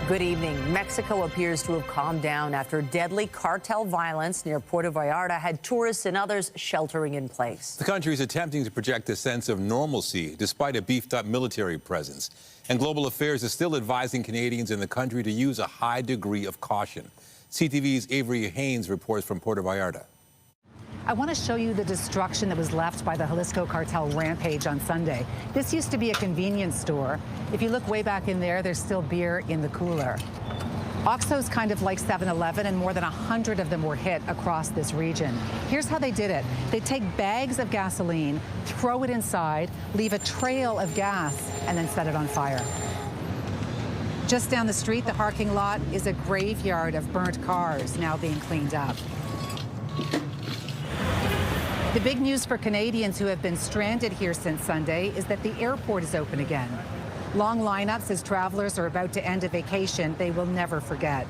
Good evening. Mexico appears to have calmed down after deadly cartel violence near Puerto Vallarta had tourists and others sheltering in place. The country is attempting to project a sense of normalcy despite a beefed-up military presence. And Global Affairs is still advising Canadians in the country to use a high degree of caution. CTV's Avery Haynes reports from Puerto Vallarta. I want to show you the destruction that was left by the Jalisco cartel rampage on Sunday. This used to be a convenience store. If you look way back in there, there's still beer in the cooler. Oxo's kind of like 7-Eleven, and more than 100 of them were hit across this region. Here's how they did it. They take bags of gasoline, throw it inside, leave a trail of gas, and then set it on fire. Just down the street, the parking lot is a graveyard of burnt cars now being cleaned up. The big news for Canadians who have been stranded here since Sunday is that the airport is open again. Long lineups as travelers are about to end a vacation they will never forget.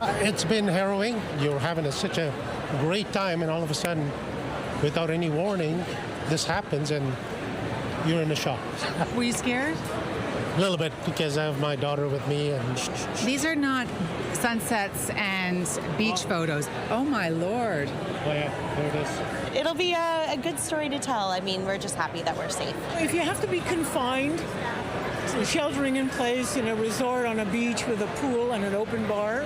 It's been harrowing. You're having such a great time, and all of a sudden, without any warning, this happens and you're in a shock. Were you scared? A little bit, because I have my daughter with me. And these are not sunsets and beach photos. Oh my Lord. Oh yeah, there it is. It'll be a good story to tell. I mean, we're just happy that we're safe. If you have to be confined, sheltering in place in a resort on a beach with a pool and an open bar,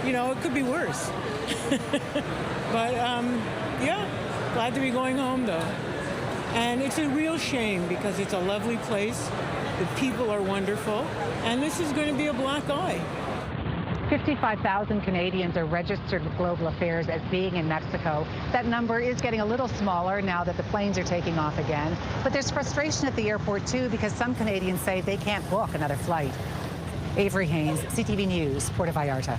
you know, it could be worse. But yeah, glad to be going home though. And it's a real shame because it's a lovely place. The people are wonderful, and this is going to be a black eye. 55,000 Canadians are registered with Global Affairs as being in Mexico. That number is getting a little smaller now that the planes are taking off again. But there's frustration at the airport, too, because some Canadians say they can't book another flight. Avery Haynes, CTV News, Puerto Vallarta.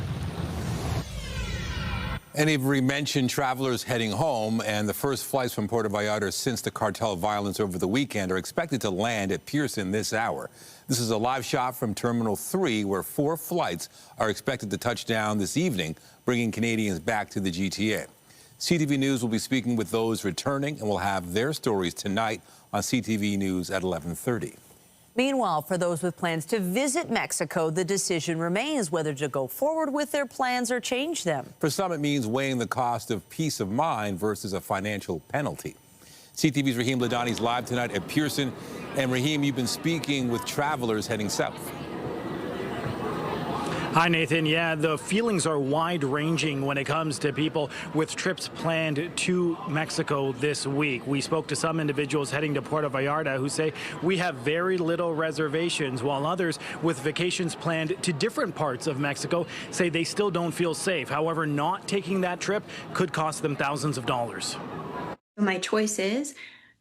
And Avery mentioned travelers heading home, and the first flights from Puerto Vallarta since the cartel violence over the weekend are expected to land at Pearson this hour. This is a live shot from Terminal 3, where 4 flights are expected to touch down this evening, bringing Canadians back to the GTA. CTV News will be speaking with those returning, and we'll have their stories tonight on CTV News at 11:30. Meanwhile, for those with plans to visit Mexico, the decision remains whether to go forward with their plans or change them. For some, it means weighing the cost of peace of mind versus a financial penalty. CTV's Rahim Ladhani is live tonight at Pearson. And Rahim, you've been speaking with travelers heading south. Hi, Nathan. Yeah, the feelings are wide-ranging when it comes to people with trips planned to Mexico this week. We spoke to some individuals heading to Puerto Vallarta who say we have very little reservations, while others with vacations planned to different parts of Mexico say they still don't feel safe. However, not taking that trip could cost them thousands of dollars. My choice is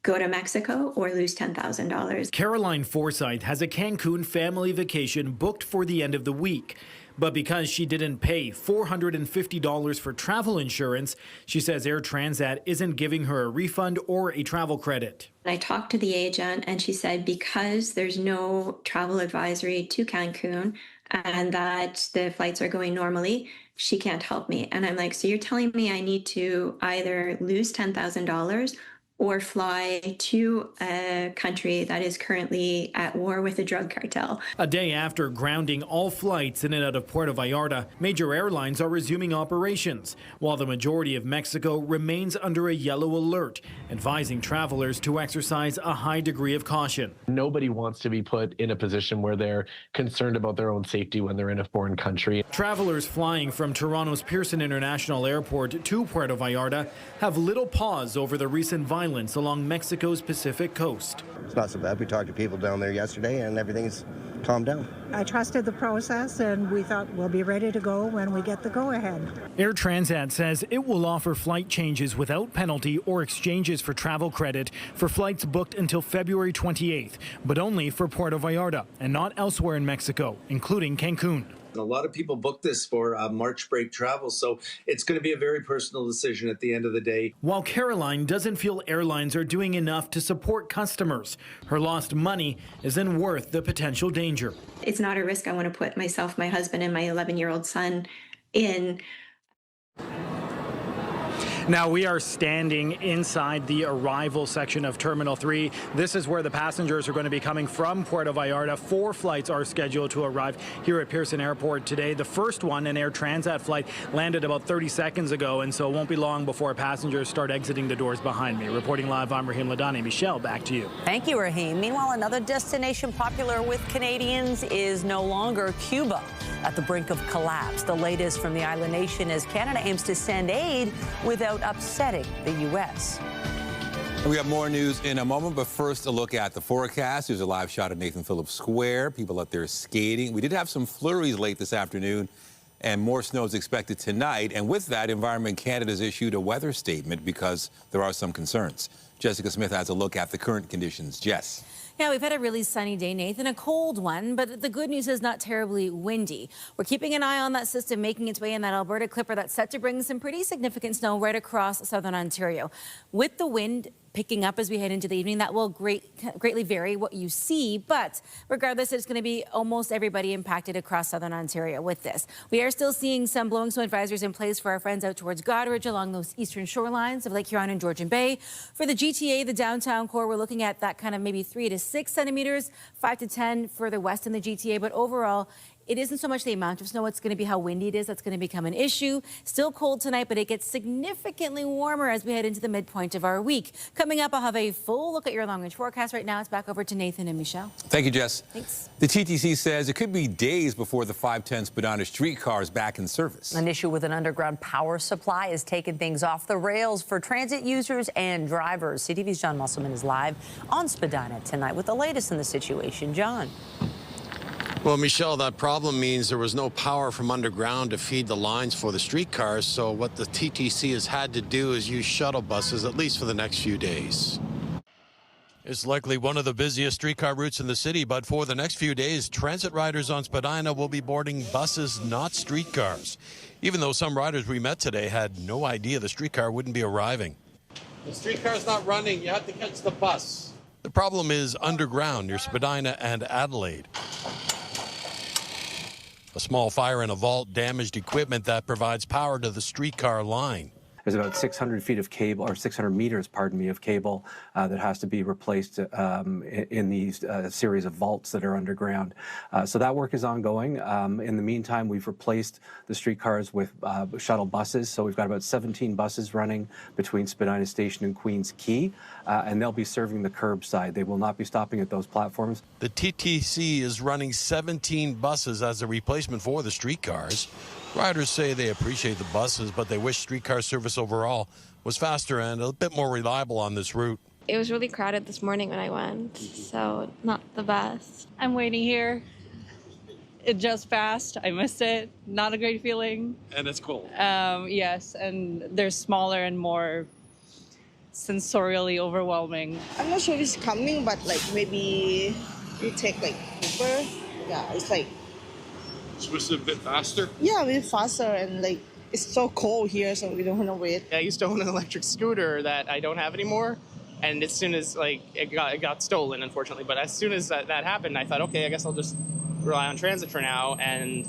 go to Mexico or lose $10,000. Caroline Forsyth has a Cancun family vacation booked for the end of the week. But because she didn't pay $450 for travel insurance, she says Air Transat isn't giving her a refund or a travel credit. I talked to the agent and she said because there's no travel advisory to Cancun and that the flights are going normally, she can't help me. And I'm like, so you're telling me I need to either lose $10,000 or fly to a country that is currently at war with a drug cartel. A day after grounding all flights in and out of Puerto Vallarta, major airlines are resuming operations, while the majority of Mexico remains under a yellow alert, advising travelers to exercise a high degree of caution. Nobody wants to be put in a position where they're concerned about their own safety when they're in a foreign country. Travelers flying from Toronto's Pearson International Airport to Puerto Vallarta have little pause over the recent violence along Mexico's Pacific coast. It's not so bad. We talked to people down there yesterday and everything's calmed down. I trusted the process and we thought we'll be ready to go when we get the go-ahead. Air Transat says it will offer flight changes without penalty or exchanges for travel credit for flights booked until February 28th, but only for Puerto Vallarta and not elsewhere in Mexico, including Cancun. A lot of people book this for March break travel, so it's going to be a very personal decision at the end of the day. While Caroline doesn't feel airlines are doing enough to support customers, her lost money isn't worth the potential danger. It's not a risk I want to put myself, my husband, and my 11-year-old son in. Now we are standing inside the arrival section of Terminal 3. This is where the passengers are going to be coming from Puerto Vallarta. 4 flights are scheduled to arrive here at Pearson Airport today. The first one, an Air Transat flight, landed about 30 seconds ago, and so it won't be long before passengers start exiting the doors behind me. Reporting live, I'm Rahim Ladhani. Michelle, back to you. Thank you, Rahim. Meanwhile, another destination popular with Canadians is no longer Cuba, at the brink of collapse. The latest from the island nation as Canada aims to send aid without upsetting the U.S. We have more news in a moment, but first a look at the forecast. There's a live shot of Nathan Phillips Square. People out there skating. We did have some flurries late this afternoon, and more snow is expected tonight. And with that, Environment Canada's issued a weather statement because there are some concerns. Jessica Smith has a look at the current conditions. Jess. Yeah, we've had a really sunny day, Nathan, a cold one, but the good news is not terribly windy. We're keeping an eye on that system making its way in that Alberta Clipper that's set to bring some pretty significant snow right across southern Ontario. With the wind picking up as we head into the evening, that will greatly vary what you see, but regardless, it's going to be almost everybody impacted across southern Ontario with this. We are still seeing some blowing snow advisories in place for our friends out towards Goderich along those eastern shorelines of Lake Huron and Georgian Bay. For the GTA, the downtown core, we're looking at that kind of maybe 3 to 6 centimeters, 5 to 10 further west in the GTA, but overall, it isn't so much the amount of snow, it's going to be how windy it is that's going to become an issue. Still cold tonight, but it gets significantly warmer as we head into the midpoint of our week. Coming up, I'll have a full look at your long-range forecast. Right now, it's back over to Nathan and Michelle. Thank you, Jess. Thanks. The TTC says it could be days before the 510 Spadina streetcar is back in service. An issue with an underground power supply has taken things off the rails for transit users and drivers. CTV's John Musselman is live on Spadina tonight with the latest in the situation. John. Well, Michelle, that problem means there was no power from underground to feed the lines for the streetcars. So what the TTC has had to do is use shuttle buses, at least for the next few days. It's likely one of the busiest streetcar routes in the city, but for the next few days, transit riders on Spadina will be boarding buses, not streetcars. Even though some riders we met today had no idea the streetcar wouldn't be arriving. The streetcar's not running. You have to catch the bus. The problem is underground near Spadina and Adelaide. A small fire in a vault damaged equipment that provides power to the streetcar line. There's about 600 feet of cable, or 600 meters, pardon me, of cable that has to be replaced in these series of vaults that are underground. So that work is ongoing. In the meantime, we've replaced the streetcars with shuttle buses. So we've got about 17 buses running between Spadina Station and Queens Quay, and they'll be serving the curbside. They will not be stopping at those platforms. The TTC is running 17 buses as a replacement for the streetcars. Riders say they appreciate the buses, but they wish streetcar service overall was faster and a bit more reliable on this route. It was really crowded this morning when I went, so not the best. I'm waiting here. It just passed. I missed it. Not a great feeling. And it's cold. Yes, and they're smaller and more sensorially overwhelming. I'm not sure if it's coming, but like maybe you take like Uber. Yeah, it's like. So it's a bit faster? Yeah, a bit faster, and like it's so cold here, so we don't want to wait. I used to own an electric scooter that I don't have anymore, and as soon as like it got stolen, unfortunately. But as soon as that happened, I thought, okay, I guess I'll just rely on transit for now, and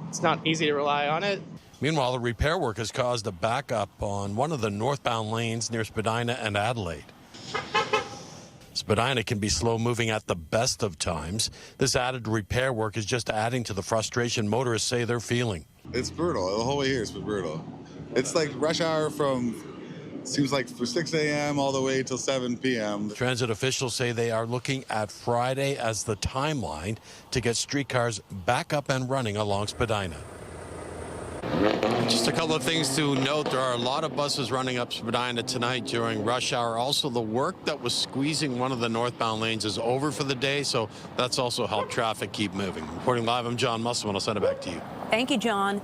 it's not easy to rely on it. Meanwhile, the repair work has caused a backup on one of the northbound lanes near Spadina and Adelaide. Spadina can be slow-moving at the best of times. This added repair work is just adding to the frustration motorists say they're feeling. It's brutal. The whole way here has been brutal. It's like rush hour from, seems like for 6 a.m. all the way till 7 p.m. Transit officials say they are looking at Friday as the timeline to get streetcars back up and running along Spadina. Just a couple of things to note. There are a lot of buses running up Spadina tonight during rush hour. Also, the work that was squeezing one of the northbound lanes is over for the day, so that's also helped traffic keep moving. Reporting live, I'm John Musselman. I'll send it back to you. Thank you, John.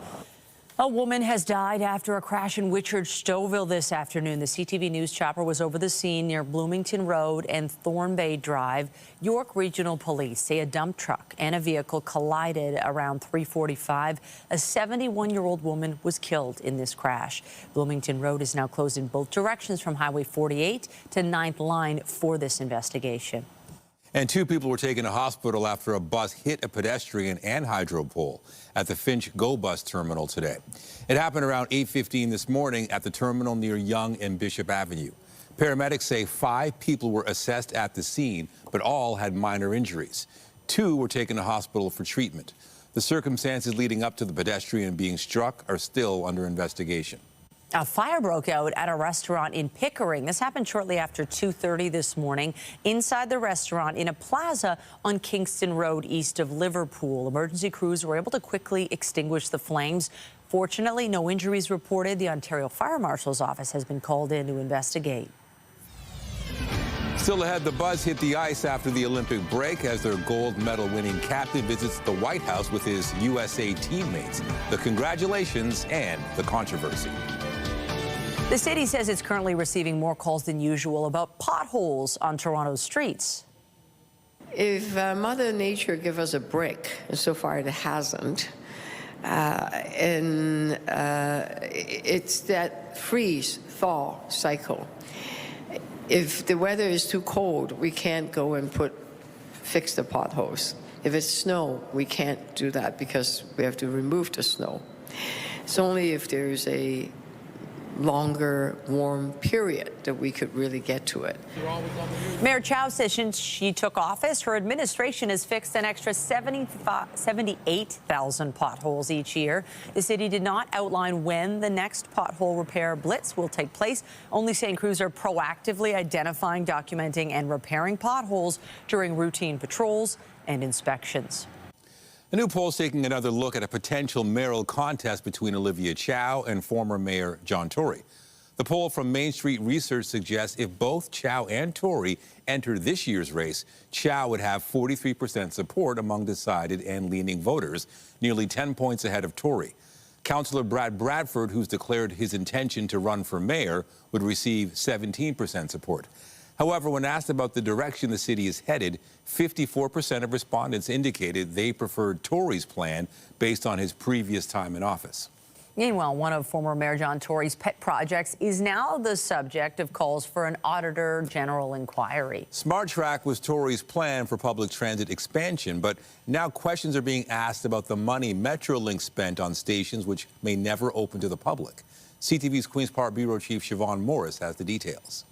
A woman has died after a crash in Whitchurch-Stouffville this afternoon. The CTV News chopper was over the scene near Bloomington Road and Thorn Bay Drive. York Regional Police say a dump truck and a vehicle collided around 3:45. A 71-year-old woman was killed in this crash. Bloomington Road is now closed in both directions from Highway 48 to 9th Line for this investigation. And 2 people were taken to hospital after a bus hit a pedestrian and hydro pole at the Finch GO Bus terminal today. It happened around 8:15 this morning at the terminal near Yonge and Bishop Avenue. Paramedics say 5 people were assessed at the scene, but all had minor injuries. 2 were taken to hospital for treatment. The circumstances leading up to the pedestrian being struck are still under investigation. A fire broke out at a restaurant in Pickering. This happened shortly after 2:30 this morning inside the restaurant in a plaza on Kingston Road east of Liverpool. Emergency crews were able to quickly extinguish the flames. Fortunately, no injuries reported. The Ontario Fire Marshal's office has been called in to investigate. Still ahead, the Buzz hit the ice after the Olympic break as their gold medal winning captain visits the White House with his USA teammates. The congratulations and the controversy. The city says it's currently receiving more calls than usual about potholes on Toronto's streets. If Mother Nature give us a break, and so far it hasn't, it's that freeze-thaw cycle. If the weather is too cold, we can't go and fix the potholes. If it's snow, we can't do that because we have to remove the snow. It's only if there's a longer warm period that we could really get to it. Mayor Chow says since she took office, her administration has fixed an extra 78,000 potholes each year. The city did not outline when the next pothole repair blitz will take place, only saying crews are proactively identifying, documenting, and repairing potholes during routine patrols and inspections. A new poll is taking another look at a potential mayoral contest between Olivia Chow and former Mayor John Tory. The poll from Main Street Research suggests if both Chow and Tory enter this year's race, Chow would have 43% support among decided and leaning voters, nearly 10 points ahead of Tory. Councillor Brad Bradford, who's declared his intention to run for mayor, would receive 17% support. However, when asked about the direction the city is headed, 54% of respondents indicated they preferred Tory's plan based on his previous time in office. Meanwhile, one of former Mayor John Tory's pet projects is now the subject of calls for an Auditor General inquiry. SmartTrack was Tory's plan for public transit expansion, but now questions are being asked about the money Metrolinx spent on stations which may never open to the public. CTV's Queen's Park Bureau Chief Siobhan Morris has the details.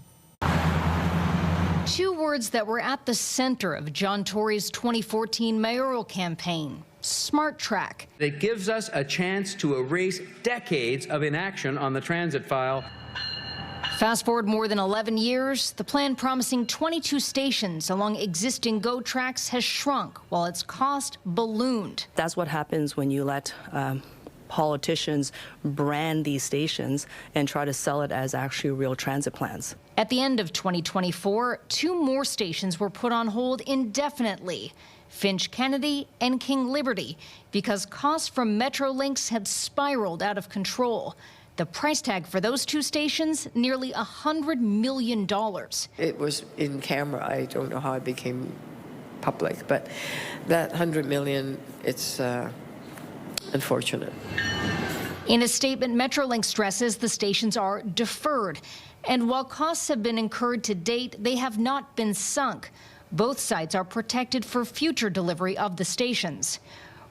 2 words that were at the center of John Tory's 2014 mayoral campaign: SmartTrack. It gives us a chance to erase decades of inaction on the transit file. Fast forward more than 11 years, the plan promising 22 stations along existing GO tracks has shrunk while its cost ballooned. That's what happens when you let politicians brand these stations and try to sell it as actually real transit plans. At the end of 2024, 2 more stations were put on hold indefinitely: Finch Kennedy and King Liberty, because costs from Metrolinx had spiraled out of control. The price tag for those 2 stations, nearly $100 million. It was in camera. I don't know how it became public, but that $100 million, it's unfortunate. In a statement, Metrolinx stresses the stations are deferred, and while costs have been incurred to date, they have not been sunk. Both sites are protected for future delivery of the stations.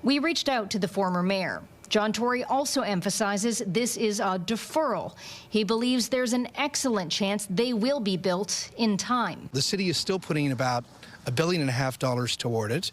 We reached out to the former mayor. John Tory also emphasizes this is a deferral. He believes there's an excellent chance they will be built in time. The city is still putting about $1.5 billion toward it,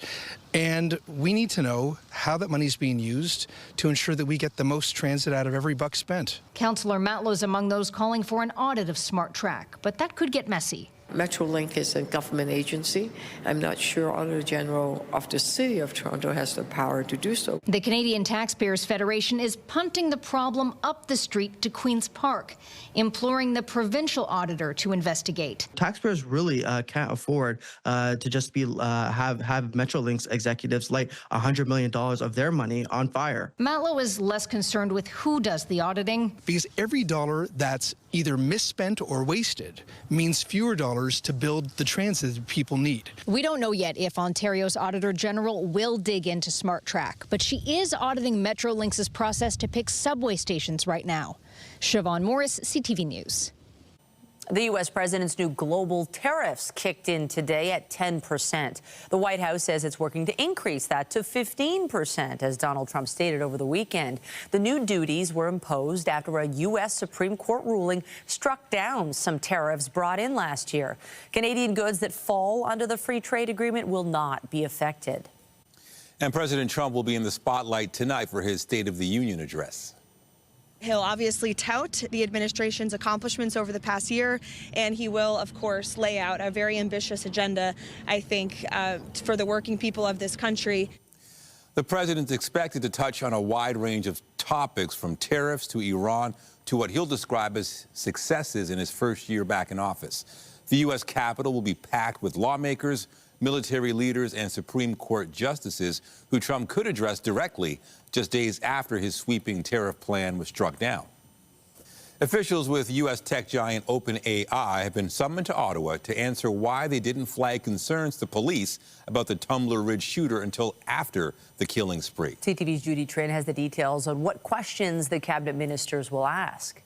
and we need to know how that money is being used to ensure that we get the most transit out of every buck spent. Councillor Matlow is among those calling for an audit of SmartTrack, but that could get messy. Metrolinx is a government agency. I'm not sure Auditor General of the City of Toronto has the power to do so. The Canadian Taxpayers Federation is punting the problem up the street to Queen's Park, imploring the provincial auditor to investigate. Taxpayers really can't afford to just be have Metrolinx executives light $100 million of their money on fire. Matlow is less concerned with who does the auditing. Because every dollar that's either misspent or wasted means fewer dollars to build the transit that people need. We don't know yet if Ontario's Auditor General will dig into SmartTrack, but she is auditing Metrolinx's process to pick subway stations right now. Siobhan Morris, CTV News. The U.S. president's new global tariffs kicked in today at 10%. The White House says it's working to increase that to 15%, as Donald Trump stated over the weekend. The new duties were imposed after a U.S. Supreme Court ruling struck down some tariffs brought in last year. Canadian goods that fall under the free trade agreement will not be affected. And President Trump will be in the spotlight tonight for his State of the Union address. He'll obviously tout the administration's accomplishments over the past year, and he will, of course, lay out a very ambitious agenda, I think, for the working people of this country. The president's expected to touch on a wide range of topics, from tariffs to Iran to what he'll describe as successes in his first year back in office. The U.S. Capitol will be packed with lawmakers, military leaders, and Supreme Court justices who Trump could address directly just days after his sweeping tariff plan was struck down. Officials with U.S. tech giant OpenAI have been summoned to Ottawa to answer why they didn't flag concerns to police about the Tumbler Ridge shooter until after the killing spree. CTV's Judy Trin has the details on what questions the cabinet ministers will ask.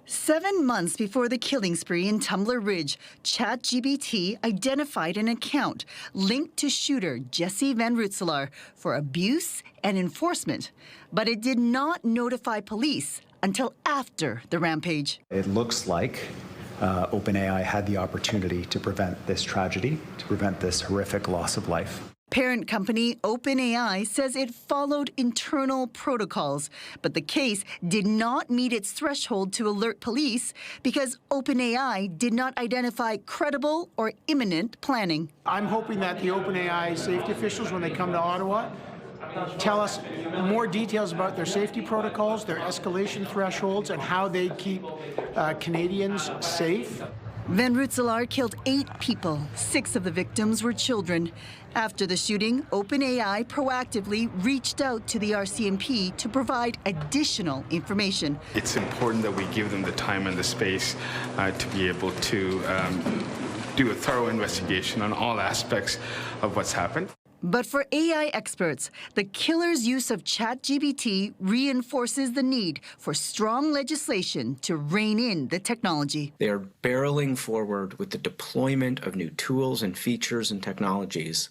7 months before the killing spree in Tumbler Ridge, ChatGPT identified an account linked to shooter Jesse Van Rutselaar for abuse and enforcement, but it did not notify police until after the rampage. It looks like OpenAI had the opportunity to prevent this tragedy, to prevent this horrific loss of life. Parent company OpenAI says it followed internal protocols, but the case did not meet its threshold to alert police because OpenAI did not identify credible or imminent planning. I'm hoping that the OpenAI safety officials, when they come to Ottawa, tell us more details about their safety protocols, their escalation thresholds, and how they keep Canadians safe. Van Rutselaar killed 8 people. 6 of the victims were children. After the shooting, OpenAI proactively reached out to the RCMP to provide additional information. It's important that we give them the time and the space to be able to do a thorough investigation on all aspects of what's happened. But for AI experts, the killer's use of ChatGPT reinforces the need for strong legislation to rein in the technology. They are barreling forward with the deployment of new tools and features and technologies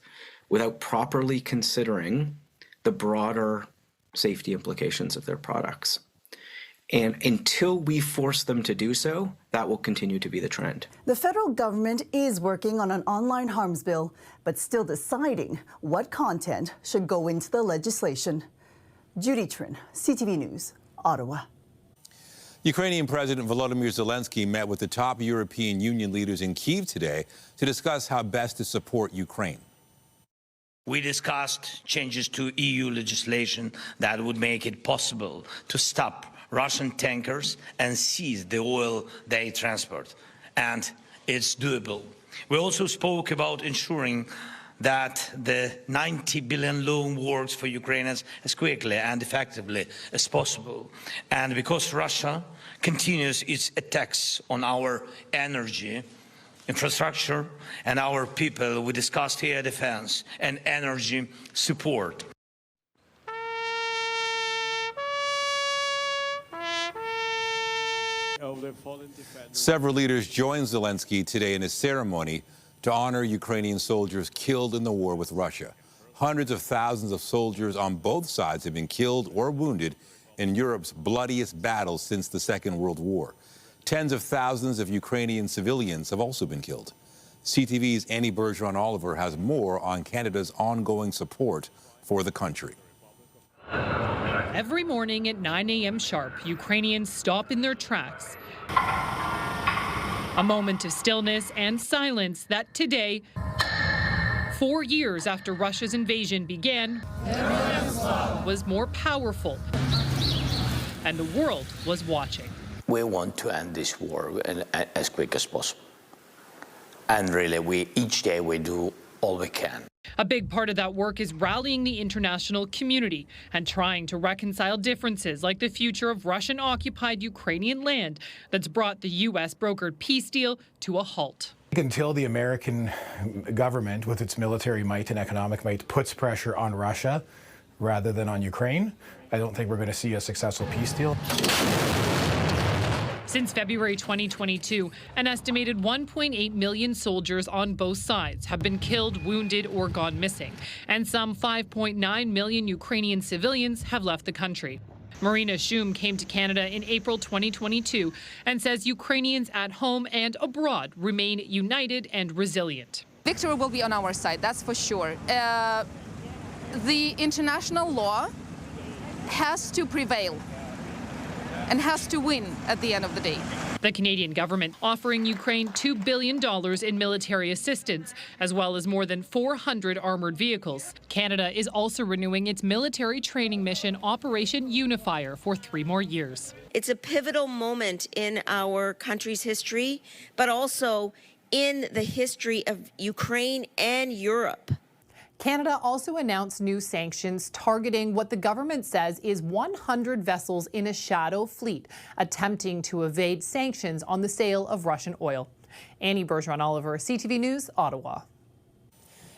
without properly considering the broader safety implications of their products. And until we force them to do so, that will continue to be the trend. The federal government is working on an online harms bill, but still deciding what content should go into the legislation. Judy Trin, CTV News, Ottawa. Ukrainian President Volodymyr Zelensky met with the top European Union leaders in Kyiv today to discuss how best to support Ukraine. We discussed changes to EU legislation that would make it possible to stop Russian tankers and seize the oil they transport, and it's doable. We also spoke about ensuring that the 90 billion loan works for Ukrainians as quickly and effectively as possible. And because Russia continues its attacks on our energy infrastructure and our people, we discussed air defense and energy support. Several leaders joined Zelensky today in a ceremony to honor Ukrainian soldiers killed in the war with Russia. Hundreds of thousands of soldiers on both sides have been killed or wounded in Europe's bloodiest battles since the Second World War. Tens of thousands of Ukrainian civilians have also been killed. CTV's Annie Bergeron-Oliver has more on Canada's ongoing support for the country. Every morning at 9 a.m. sharp, Ukrainians stop in their tracks. A moment of stillness and silence that today, 4 years after Russia's invasion began, was more powerful, and the world was watching. We want to end this war as quick as possible. And really, each day we do all we can. A big part of that work is rallying the international community and trying to reconcile differences like the future of Russian-occupied Ukrainian land that's brought the U.S. brokered peace deal to a halt. Until the American government, with its military might and economic might, puts pressure on Russia rather than on Ukraine, I don't think we're going to see a successful peace deal. Since February 2022, an estimated 1.8 million soldiers on both sides have been killed, wounded, or gone missing, and some 5.9 million Ukrainian civilians have left the country. Marina Shum came to Canada in April 2022 and says Ukrainians at home and abroad remain united and resilient. Victory will be on our side, that's for sure. The international law has to prevail and has to win at the end of the day. The Canadian government offering Ukraine $2 billion in military assistance, as well as more than 400 armored vehicles. Canada is also renewing its military training mission, Operation Unifier, for 3 more years. It's a pivotal moment in our country's history, but also in the history of Ukraine and Europe. Canada also announced new sanctions targeting what the government says is 100 vessels in a shadow fleet attempting to evade sanctions on the sale of Russian oil. Annie Bergeron-Oliver, CTV News, Ottawa.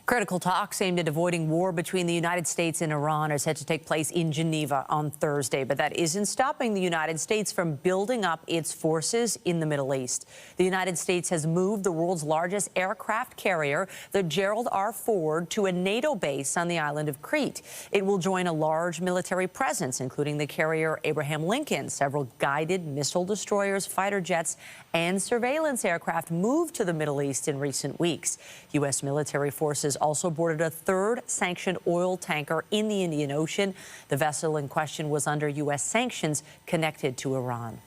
Critical talks aimed at avoiding war between the United States and Iran are set to take place in Geneva on Thursday, but that isn't stopping the United States from building up its forces in the Middle East. The United States has moved the world's largest aircraft carrier, the Gerald R. Ford, to a NATO base on the island of Crete. It will join a large military presence, including the carrier Abraham Lincoln. Several guided missile destroyers, fighter jets, and surveillance aircraft moved to the Middle East in recent weeks. U.S. military forces also boarded a third sanctioned oil tanker in the Indian Ocean. The vessel in question was under U.S. sanctions connected to Iran.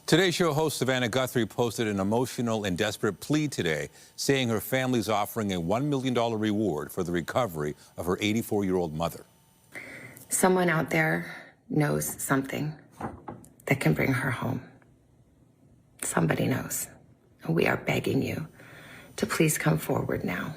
Today's show host Savannah Guthrie posted an emotional and desperate plea today, saying her family's offering a $1 million reward for the recovery of her 84-year-old mother. Someone out there knows something that can bring her home. Somebody knows. And we are begging you to please come forward now.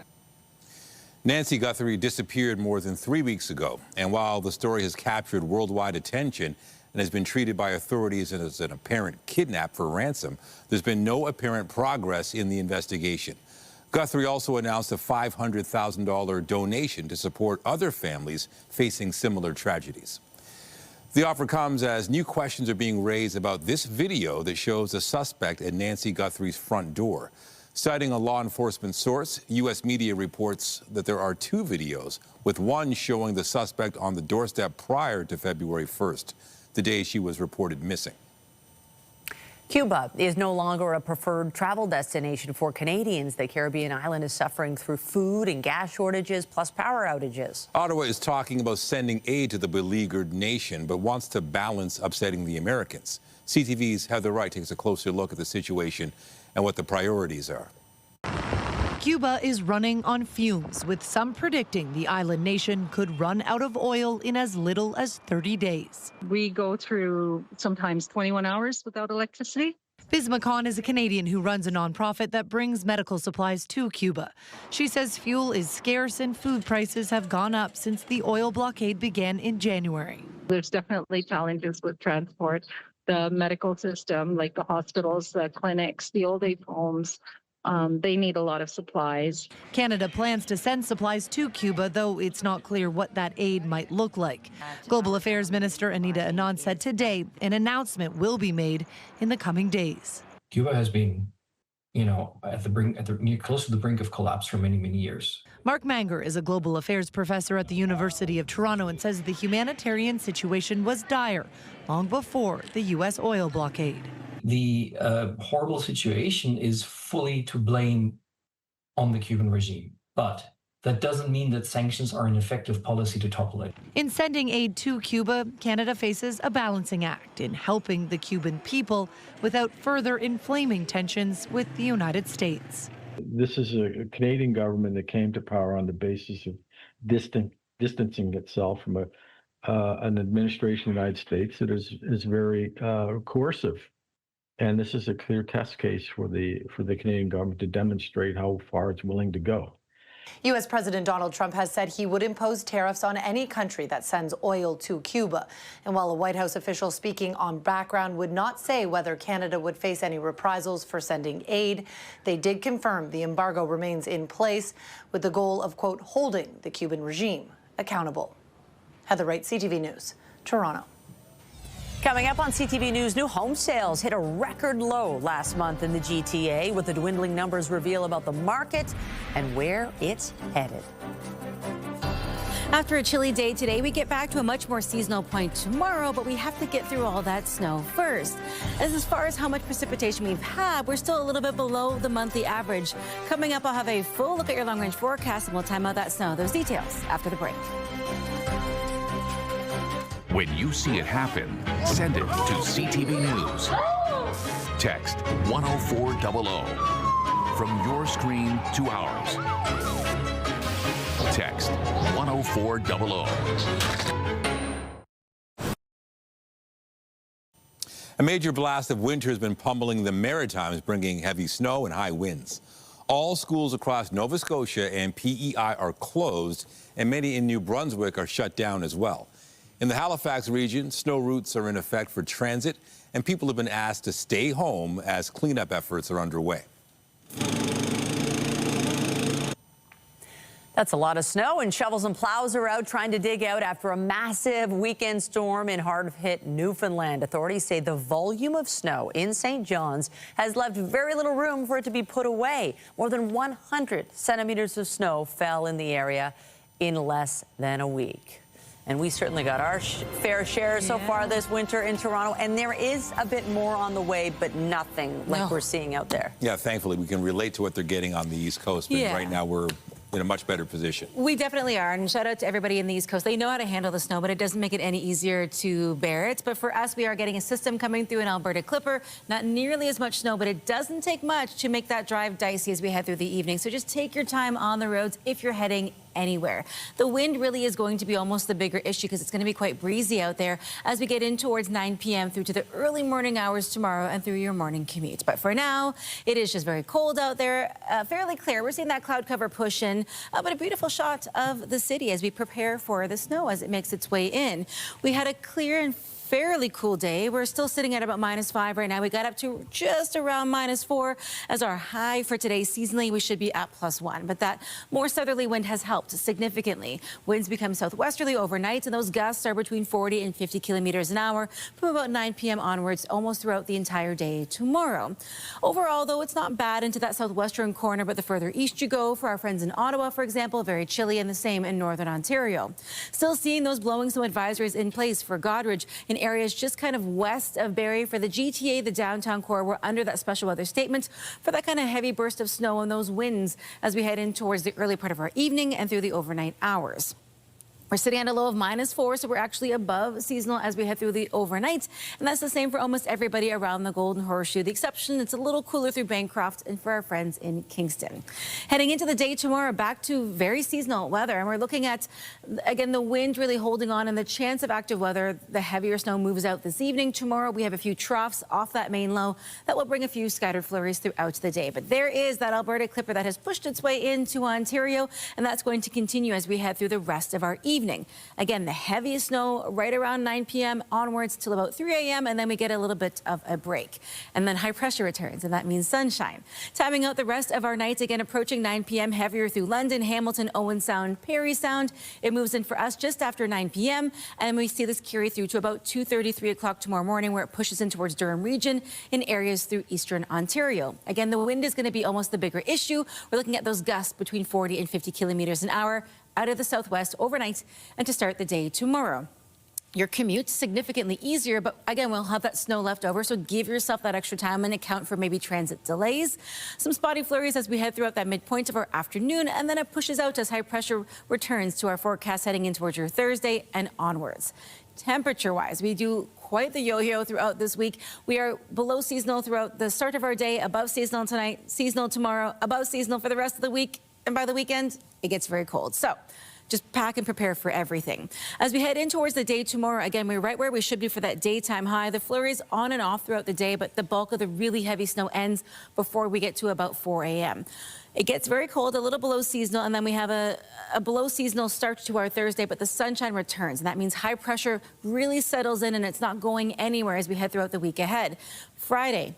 Nancy Guthrie disappeared more than 3 weeks ago, and while the story has captured worldwide attention and has been treated by authorities as an apparent kidnap for ransom, there's been no apparent progress in the investigation. Guthrie also announced a $500,000 donation to support other families facing similar tragedies. The offer comes as new questions are being raised about this video that shows a suspect at Nancy Guthrie's front door. Citing a law enforcement source, U.S. media reports that there are 2 videos, with one showing the suspect on the doorstep prior to February 1st, the day she was reported missing. Cuba is no longer a preferred travel destination for Canadians. The Caribbean island is suffering through food and gas shortages, plus power outages. Ottawa is talking about sending aid to the beleaguered nation, but wants to balance upsetting the Americans. CTV's Heather Wright takes a closer look at the situation and what the priorities are. Cuba is running on fumes, with some predicting the island nation could run out of oil in as little as 30 days. We go through sometimes 21 hours without electricity. Bisma Khan is a Canadian who runs a nonprofit that brings medical supplies to Cuba. She says fuel is scarce and food prices have gone up since the oil blockade began in January. There's definitely challenges with transport. The medical system, like the hospitals, the clinics, the old age homes, they need a lot of supplies. Canada plans to send supplies to Cuba, though it's not clear what that aid might look like. Global Affairs Minister Anita Anand said today an announcement will be made in the coming days. Cuba has been, at the brink, close to the brink of collapse for many, many years. Mark Manger is a global affairs professor at the University of Toronto and says the humanitarian situation was dire long before the U.S. oil blockade. The horrible situation is fully to blame on the Cuban regime, but that doesn't mean that sanctions are an effective policy to topple it. In sending aid to Cuba, Canada faces a balancing act in helping the Cuban people without further inflaming tensions with the United States. This is a Canadian government that came to power on the basis of distancing itself from an administration in the United States that is very coercive. And this is a clear test case for the Canadian government to demonstrate how far it's willing to go. U.S. President Donald Trump has said he would impose tariffs on any country that sends oil to Cuba. And while a White House official speaking on background would not say whether Canada would face any reprisals for sending aid, they did confirm the embargo remains in place with the goal of, quote, holding the Cuban regime accountable. Heather Wright, CTV News, Toronto. Coming up on CTV News, new home sales hit a record low last month in the GTA, with the dwindling numbers reveal about the market and where it's headed. After a chilly day today, we get back to a much more seasonal point tomorrow, but we have to get through all that snow first. As far as how much precipitation we've had, we're still a little bit below the monthly average. Coming up, I'll have a full look at your long-range forecast, and we'll time out that snow. Those details after the break. When you see it happen, send it to CTV News. Text 10400 from your screen to ours. Text 10400. A major blast of winter has been pummeling the Maritimes, bringing heavy snow and high winds. All schools across Nova Scotia and PEI are closed, and many in New Brunswick are shut down as well. In the Halifax region, snow routes are in effect for transit, and people have been asked to stay home as cleanup efforts are underway. That's a lot of snow, and shovels and plows are out trying to dig out after a massive weekend storm in hard-hit Newfoundland. Authorities say the volume of snow in St. John's has left very little room for it to be put away. More than 100 centimeters of snow fell in the area in less than a week. And we certainly got our fair share so far this winter in Toronto. And there is a bit more on the way, but nothing like we're seeing out there. Yeah, thankfully, we can relate to what they're getting on the East Coast. But right now, we're in a much better position. We definitely are, and shout out to everybody in the East Coast. They know how to handle the snow, but it doesn't make it any easier to bear it. But for us, we are getting a system coming through an Alberta Clipper. Not nearly as much snow, but it doesn't take much to make that drive dicey as we head through the evening. So just take your time on the roads if you're heading anywhere. The wind really is going to be almost the bigger issue because it's going to be quite breezy out there as we get in towards 9 p.m. through to the early morning hours tomorrow and through your morning commute. But for now, it is just very cold out there, fairly clear. We're seeing that cloud cover push in, but a beautiful shot of the city as we prepare for the snow as it makes its way in. We had a clear and fairly cool day. We're still sitting at about -5 right now. We got up to just around -4 as our high for today. Seasonally, we should be at +1, but that more southerly wind has helped significantly. Winds become southwesterly overnight, and those gusts are between 40 and 50 kilometers an hour from about 9 p.m. onwards, almost throughout the entire day tomorrow. Overall, though, it's not bad into that southwestern corner, but the further east you go, for our friends in Ottawa, for example, very chilly, and the same in northern Ontario. Still seeing those blowing snow advisories in place for Goderich in areas just kind of west of Barrie. For the GTA, the downtown core, we're under that special weather statement for that kind of heavy burst of snow and those winds as we head in towards the early part of our evening and through the overnight hours. We're sitting at a low of -4, so we're actually above seasonal as we head through the overnight. And that's the same for almost everybody around the Golden Horseshoe. The exception, it's a little cooler through Bancroft and for our friends in Kingston. Heading into the day tomorrow, back to very seasonal weather. And we're looking at, again, the wind really holding on and the chance of active weather. The heavier snow moves out this evening. Tomorrow, we have a few troughs off that main low that will bring a few scattered flurries throughout the day. But there is that Alberta Clipper that has pushed its way into Ontario, and that's going to continue as we head through the rest of our evening. Again, the heaviest snow right around 9 p.m. onwards till about 3 a.m. and then we get a little bit of a break. And then high pressure returns, and that means sunshine. Timing out the rest of our nights, again approaching 9 p.m. heavier through London, Hamilton, Owen Sound, Perry Sound. It moves in for us just after 9 p.m. and we see this carry through to about 2:30, 3 o'clock tomorrow morning, where it pushes in towards Durham region in areas through eastern Ontario. Again, the wind is going to be almost the bigger issue. We're looking at those gusts between 40 and 50 kilometers an hour out of the southwest overnight and to start the day tomorrow. Your commute's significantly easier, but again, we'll have that snow left over, so give yourself that extra time and account for maybe transit delays. Some spotty flurries as we head throughout that midpoint of our afternoon, and then it pushes out as high pressure returns to our forecast heading in towards your Thursday and onwards. Temperature-wise, we do quite the yo-yo throughout this week. We are below seasonal throughout the start of our day, above seasonal tonight, seasonal tomorrow, above seasonal for the rest of the week, and by the weekend, it gets very cold. So just pack and prepare for everything. As we head in towards the day tomorrow, again, we're right where we should be for that daytime high. The flurries on and off throughout the day, but the bulk of the really heavy snow ends before we get to about 4 a.m. It gets very cold, a little below seasonal, and then we have a below seasonal start to our Thursday, but the sunshine returns, and that means high pressure really settles in and it's not going anywhere as we head throughout the week ahead. Friday,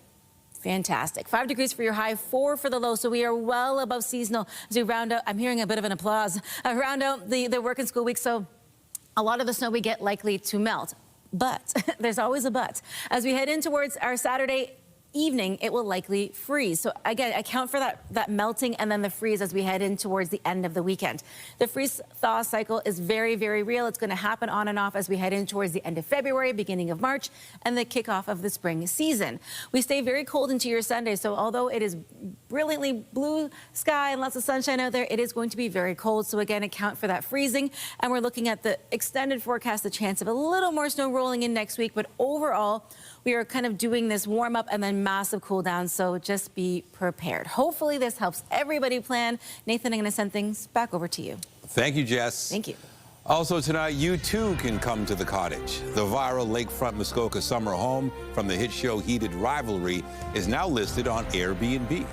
fantastic. 5 degrees for your high, 4 for the low. So we are well above seasonal as we round out. I'm hearing a bit of an applause. Round out the work and school week. So a lot of the snow we get likely to melt. But there's always a but. As we head in towards our Saturday evening, it will likely freeze. So again, account for that melting and then the freeze as we head in towards the end of the weekend. The freeze-thaw cycle is very, very real. It's going to happen on and off as we head in towards the end of February, beginning of March, and the kickoff of the spring season. We stay very cold into your Sunday, so although it is brilliantly blue sky and lots of sunshine out there, it is going to be very cold. So again, account for that freezing. And we're looking at the extended forecast, the chance of a little more snow rolling in next week. But overall, we are kind of doing this warm up and then massive cool down, so just be prepared. Hopefully this helps everybody plan. Nathan, I'm going to send things back over to you. Thank you, Jess. Thank you. Also tonight, you too can come to the cottage. The viral lakefront Muskoka summer home from the hit show Heated Rivalry is now listed on Airbnb.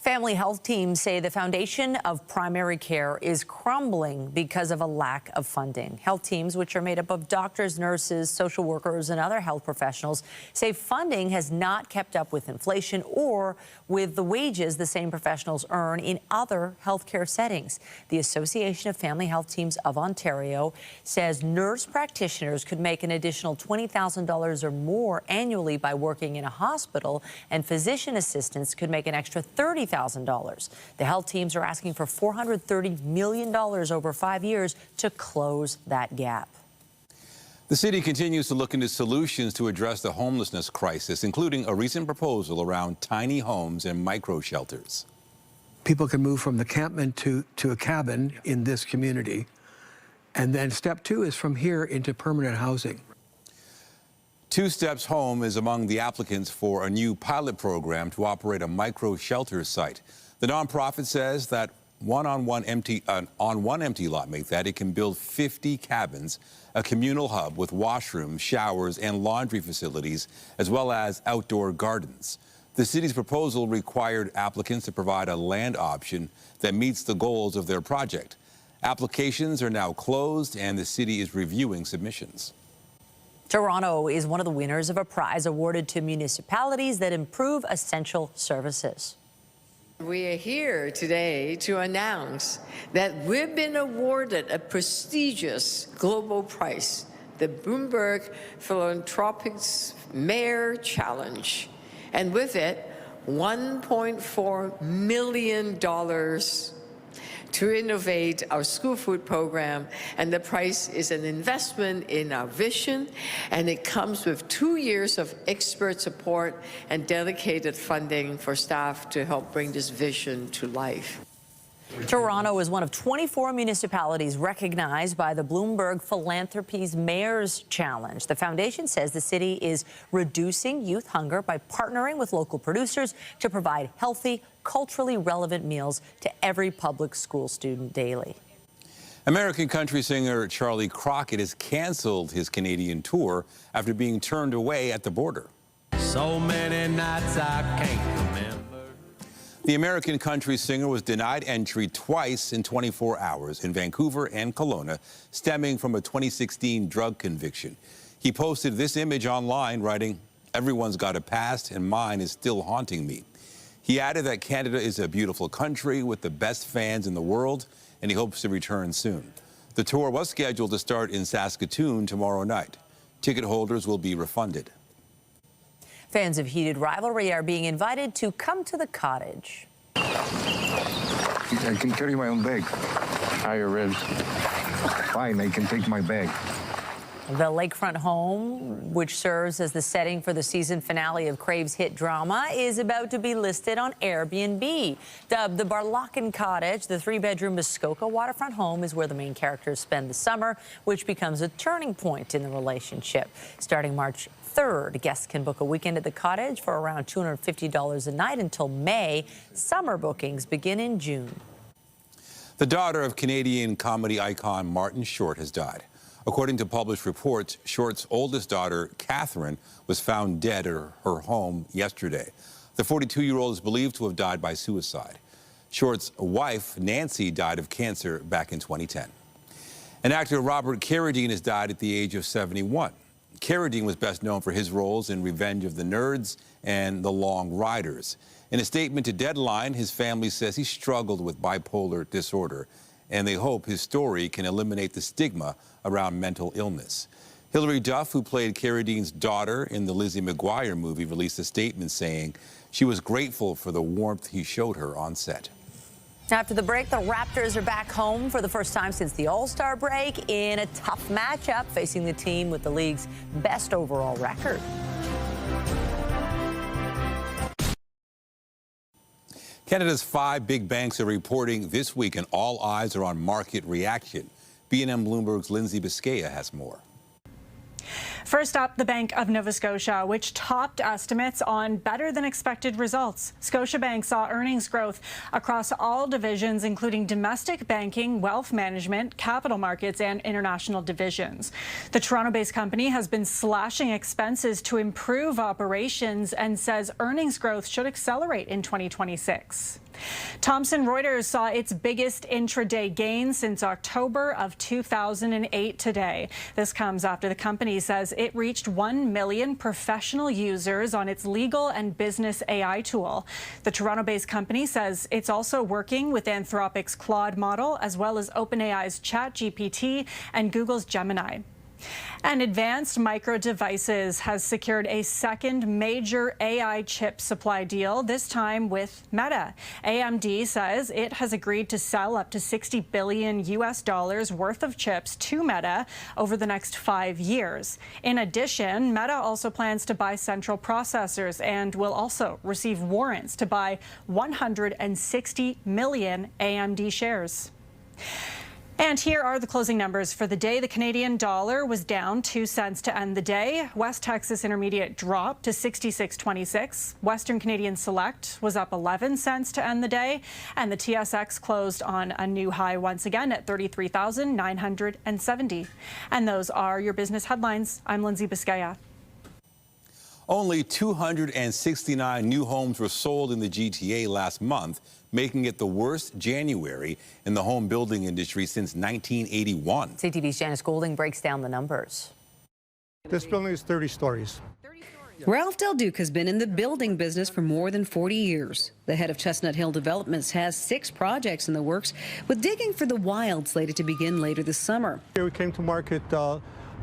Family health teams say the foundation of primary care is crumbling because of a lack of funding. Health teams, which are made up of doctors, nurses, social workers, and other health professionals, say funding has not kept up with inflation or with the wages the same professionals earn in other healthcare settings. The Association of Family Health Teams of Ontario says nurse practitioners could make an additional $20,000 or more annually by working in a hospital, and physician assistants could make an extra $30,000. The health teams are asking for $430 million over 5 years to close that gap. The city continues to look into solutions to address the homelessness crisis, including a recent proposal around tiny homes and micro shelters. People can move from the campment to a cabin in this community. And then step two is from here into permanent housing. Two Steps Home is among the applicants for a new pilot program to operate a micro shelter site. The nonprofit says that on one empty lot, it can build 50 cabins, a communal hub with washrooms, showers, and laundry facilities, as well as outdoor gardens. The city's proposal required applicants to provide a land option that meets the goals of their project. Applications are now closed, and the city is reviewing submissions. Toronto is one of the winners of a prize awarded to municipalities that improve essential services. We are here today to announce that we've been awarded a prestigious global prize, the Bloomberg Philanthropics Mayor Challenge, and with it, $1.4 million to innovate our school food program. And the prize is an investment in our vision, and it comes with 2 years of expert support and dedicated funding for staff to help bring this vision to life. Toronto is one of 24 municipalities recognized by the Bloomberg Philanthropies Mayor's Challenge. The foundation says the city is reducing youth hunger by partnering with local producers to provide healthy, culturally relevant meals to every public school student daily. American country singer Charlie Crockett has canceled his Canadian tour after being turned away at the border. So many nights I can't remember. The American country singer was denied entry twice in 24 hours in Vancouver and Kelowna, stemming from a 2016 drug conviction. He posted this image online, writing, "Everyone's got a past, and mine is still haunting me." He added that Canada is a beautiful country with the best fans in the world, and he hopes to return soon. The tour was scheduled to start in Saskatoon tomorrow night. Ticket holders will be refunded. Fans of Heated Rivalry are being invited to come to the cottage. I can carry my own bag. Higher ribs. Fine, I can take my bag. The lakefront home, which serves as the setting for the season finale of Crave's hit drama, is about to be listed on Airbnb. Dubbed the Barlacan Cottage, the 3-bedroom Muskoka waterfront home is where the main characters spend the summer, which becomes a turning point in the relationship. Starting March 3rd, guests can book a weekend at the cottage for around $250 a night until May. Summer bookings begin in June. The daughter of Canadian comedy icon Martin Short has died. According to published reports, Short's oldest daughter, Catherine, was found dead at her home yesterday. The 42-year-old is believed to have died by suicide. Short's wife, Nancy, died of cancer back in 2010. And actor Robert Carradine has died at the age of 71. Carradine was best known for his roles in Revenge of the Nerds and The Long Riders. In a statement to Deadline, his family says he struggled with bipolar disorder and they hope his story can eliminate the stigma around mental illness. Hilary Duff, who played Carradine's daughter in the Lizzie McGuire movie, released a statement saying she was grateful for the warmth he showed her on set. After the break, the Raptors are back home for the first time since the All-Star break in a tough matchup, facing the team with the league's best overall record. Canada's 5 big banks are reporting this week, and all eyes are on market reaction. B&M Bloomberg's Lindsay Biscaya has more. First up, the Bank of Nova Scotia, which topped estimates on better than expected results. Scotiabank saw earnings growth across all divisions, including domestic banking, wealth management, capital markets, and international divisions. The Toronto-based company has been slashing expenses to improve operations and says earnings growth should accelerate in 2026. Thomson Reuters saw its biggest intraday gain since October of 2008 today. This comes after the company says it reached 1 million professional users on its legal and business AI tool. The Toronto-based company says it's also working with Anthropic's Claude model, as well as OpenAI's ChatGPT and Google's Gemini. And Advanced Micro Devices has secured a second major AI chip supply deal, this time with Meta. AMD says it has agreed to sell up to $60 billion worth of chips to Meta over the next 5 years. In addition, Meta also plans to buy central processors and will also receive warrants to buy 160 million AMD shares. And here are the closing numbers for the day. The Canadian dollar was down 2 cents to end the day. West Texas Intermediate dropped to 66.26. Western Canadian Select was up 11 cents to end the day. And the TSX closed on a new high once again at 33,970. And those are your business headlines. I'm Lindsay Biscaya. Only 269 new homes were sold in the GTA last month, making it the worst January in the home building industry since 1981. CTV's Janice Golding breaks down the numbers. This building is 30 stories. Ralph Del Duke has been in the building business for more than 40 years. The head of Chestnut Hill Developments has 6 projects in the works, with Digging for the Wild slated to begin later this summer. Here we came to market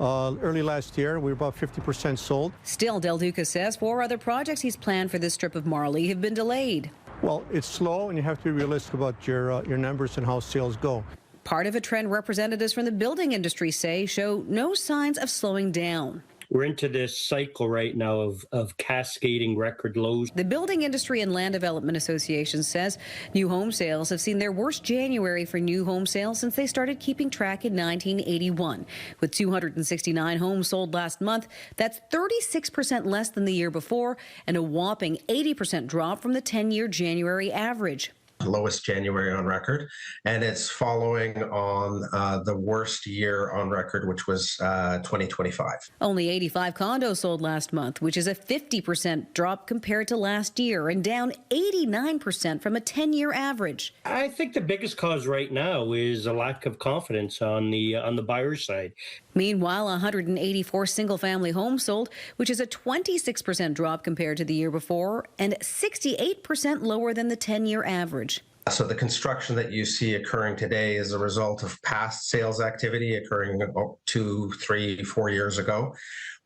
early last year. We were about 50% sold. Still, Del Duca says 4 other projects he's planned for this strip of Marley have been delayed. Well, it's slow, and you have to be realistic about your numbers and how sales go. Part of a trend representatives from the building industry say show no signs of slowing down. We're into this cycle right now of cascading record lows. The Building Industry and Land Development Association says new home sales have seen their worst January for new home sales since they started keeping track in 1981. With 269 homes sold last month, that's 36% less than the year before and a whopping 80% drop from the 10-year January average. Lowest January on record, and it's following on the worst year on record, which was 2025. Only 85 condos sold last month, which is a 50% drop compared to last year and down 89% from a 10-year average. I think the biggest cause right now is a lack of confidence on the buyer's side. Meanwhile, 184 single-family homes sold, which is a 26% drop compared to the year before and 68% lower than the 10-year average. So the construction that you see occurring today is a result of past sales activity occurring 2, 3, 4 years ago.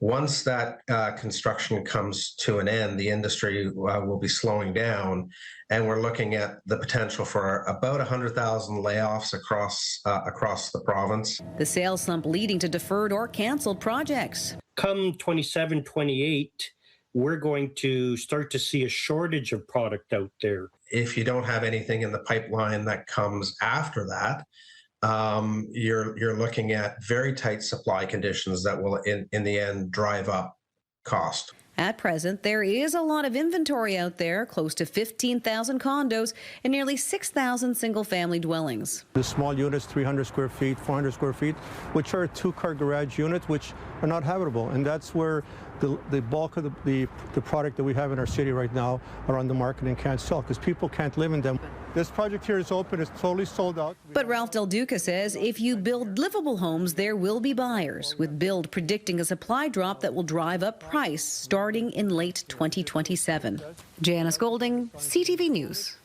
Once that construction comes to an end, the industry will be slowing down, and we're looking at the potential for about 100,000 layoffs across the province. The sales slump leading to deferred or canceled projects. Come 27, 28, we're going to start to see a shortage of product out there. If you don't have anything in the pipeline that comes after that, you're looking at very tight supply conditions that will, in the end, drive up cost. At present, there is a lot of inventory out there, close to 15,000 condos and nearly 6,000 single-family dwellings. The small units, 300 square feet, 400 square feet, which are 2-car garage units, which are not habitable. And that's where the bulk of the product that we have in our city right now are on the market and can't sell because people can't live in them. This project here is open. It's totally sold out. But Ralph Del Duca says if you build livable homes, there will be buyers, with Build predicting a supply drop that will drive up price starting in late 2027. Janice Golding, CTV News.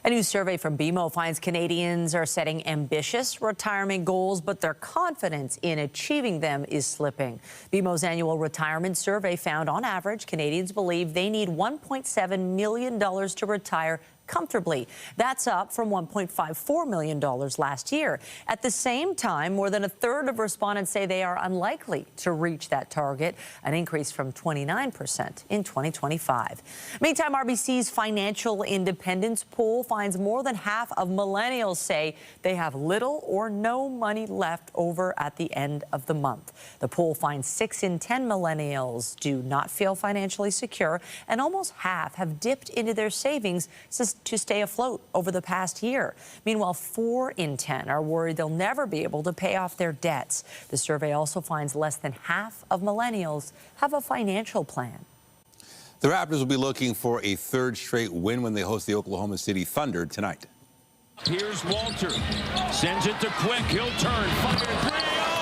A new survey from BMO finds Canadians are setting ambitious retirement goals, but their confidence in achieving them is slipping. BMO's annual retirement survey found, on average, Canadians believe they need $1.7 million to retire comfortably. That's up from $1.54 million last year. At the same time, more than a third of respondents say they are unlikely to reach that target, an increase from 29% in 2025. Meantime, RBC's financial independence poll finds more than half of millennials say they have little or no money left over at the end of the month. The poll finds 6 in 10 millennials do not feel financially secure, and almost half have dipped into their savings to stay afloat over the past year. Meanwhile, 4 in 10 are worried they'll never be able to pay off their debts. The survey also finds less than half of millennials have a financial plan. The Raptors will be looking for a third straight win when they host the Oklahoma City Thunder tonight. Here's Walter. Sends it to Quick. He'll turn. Fire 3.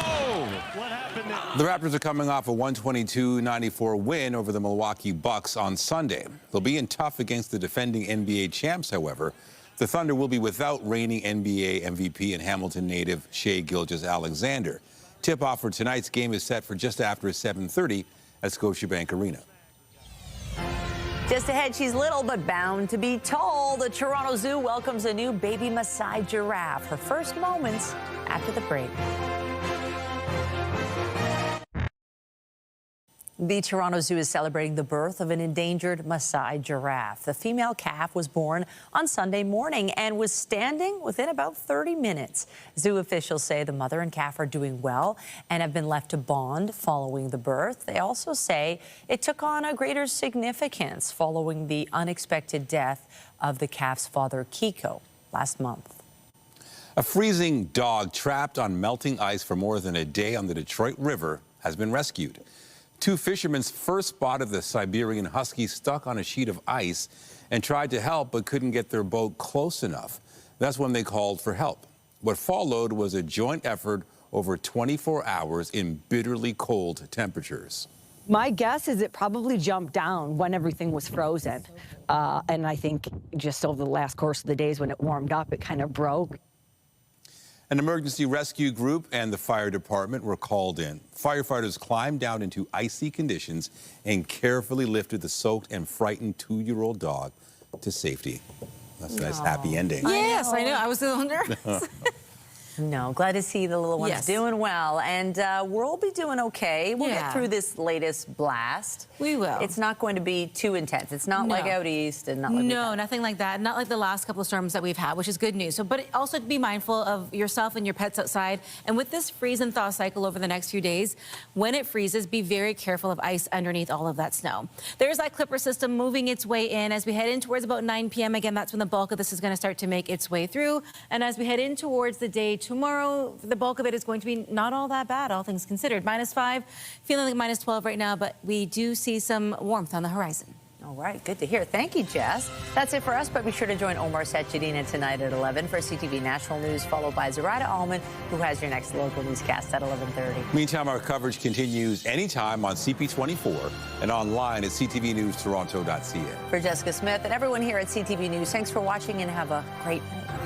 Oh! What happened there? The Raptors are coming off a 122-94 win over the Milwaukee Bucks on Sunday. They'll be in tough against the defending NBA champs, however. The Thunder will be without reigning NBA MVP and Hamilton native Shai Gilgeous-Alexander. Tip-off for tonight's game is set for just after 7:30 at Scotiabank Arena. Just ahead, she's little but bound to be tall. The Toronto Zoo welcomes a new baby Maasai giraffe. Her first moments after the break. The Toronto Zoo is celebrating the birth of an endangered Maasai giraffe. The female calf was born on Sunday morning and was standing within about 30 minutes. Zoo officials say the mother and calf are doing well and have been left to bond following the birth. They also say it took on a greater significance following the unexpected death of the calf's father, Kiko, last month. A freezing dog trapped on melting ice for more than a day on the Detroit River has been rescued. 2 fishermen first spotted the Siberian husky stuck on a sheet of ice and tried to help but couldn't get their boat close enough. That's when they called for help. What followed was a joint effort over 24 hours in bitterly cold temperatures. My guess is it probably jumped down when everything was frozen. And I think just over the last course of the days when it warmed up, it kind of broke. An emergency rescue group and the fire department were called in. Firefighters climbed down into icy conditions and carefully lifted the soaked and frightened 2-year-old dog to safety. That's a nice, happy ending. Yes, I know. I was a little nervous. No, glad to see the little ones Yes. doing well. And we'll be doing okay. We'll get through this latest blast. We will. It's not going to be too intense. It's not like out east and not like nothing like that. Not like the last couple of storms that we've had, which is good news. So, but also to be mindful of yourself and your pets outside. And with this freeze and thaw cycle over the next few days, when it freezes, be very careful of ice underneath all of that snow. There's that clipper system moving its way in as we head in towards about 9 p.m. Again, that's when the bulk of this is going to start to make its way through. And as we head in towards the day tomorrow, the bulk of it is going to be not all that bad, all things considered. -5, feeling like -12 right now, but we do see some warmth on the horizon. All right, good to hear. Thank you, Jess. That's it for us, but be sure to join Omar Sachedina tonight at 11 for CTV National News, followed by Zarada Allman, who has your next local newscast at 11:30. Meantime, our coverage continues anytime on CP24 and online at ctvnewstoronto.ca. For Jessica Smith and everyone here at CTV News, thanks for watching and have a great night.